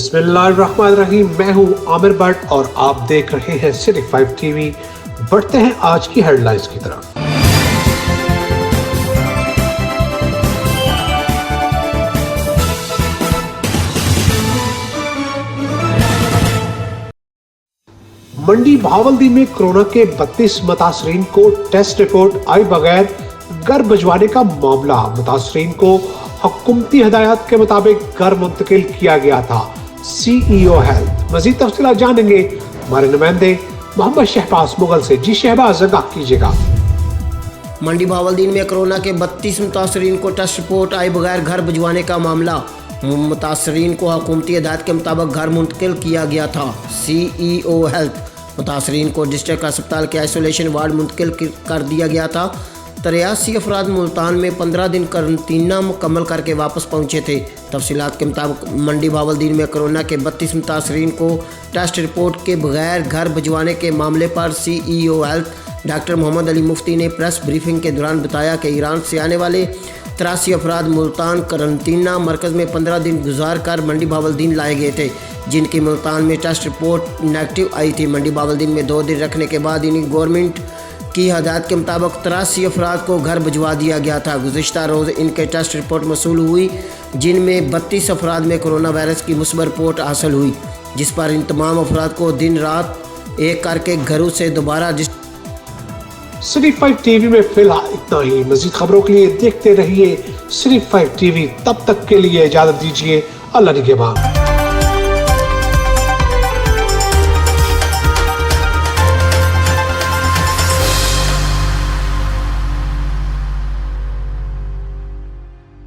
बिस्मिल्लाहिर्रहमानिर्रहीम। मैं हूं आमिर भट्ट और आप देख रहे हैं सिटी 5 टीवी। बढ़ते हैं आज की हेडलाइंस की तरफ। मंडी भावलदी में कोरोना के 32 मुतासरीन को टेस्ट रिपोर्ट आए बगैर घर भिजवाने का मामला। मुतासरीन को हुकूमती हिदायत के मुताबिक घर मुंतकिल किया गया था। CEO health. मजीद तफसीलात जानेंगे हमारे नुमाइंदे मोहम्मद शहबाज मुगल से। जी शहबाज, आगाह कीजिएगा। मंडी भावलदीन में कोरोना के 32 मुतासरीन को टेस्ट रिपोर्ट आए बगैर घर भिजवाने का मामला। मुतासरीन को हुकूमती हिदायत के मुताबिक घर मुंतकिल किया गया था। CEO health. मुतासरीन को डिस्ट्रिक्ट अस्पताल के आइसोलेशन वार्ड मुंतकिल कर दिया गया था। 83 अफराद मुल्तान में 15 दिन करंतना मुकम्मल करके वापस पहुंचे थे। तफसीलात के मुताबिक मंडी भावलदीन में कोरोना के 32 मुतासरीन को टेस्ट रिपोर्ट के बगैर घर भिजवाने के मामले पर CEO health doctor Mohammad Ali Mufti ने प्रेस ब्रीफिंग के दौरान बताया कि ईरान से आने वाले 83 अफराद मुल्तान करंतना मरकज़ में 15 दिन गुजार कर मंडी भावलदीन लाए गए थे, जिनकी मुल्तान में टेस्ट रिपोर्ट नेगेटिव आई थी। मंडी भावलदीन में 2 दिन रखने के बाद इन्हीं गवर्नमेंट की हदायत के मुताबिक 83 अफराद को घर भिजवा दिया गया था। गुज़िश्ता रोज़ इनके टेस्ट रिपोर्ट मसूल हुई, जिनमें 32 अफराद में कोरोना वायरस की मुस्बत रिपोर्ट हासिल हुई, जिस पर इन तमाम अफराद को दिन रात एक करके घरों से दोबारा सिटी 5 टीवी में फिलहाल इतना ही। मजीद खबरों के लिए देखते रहिए सिटी 5 टीवी। तब तक के लिए इजाजत दीजिए। अल्लाह निगहबान।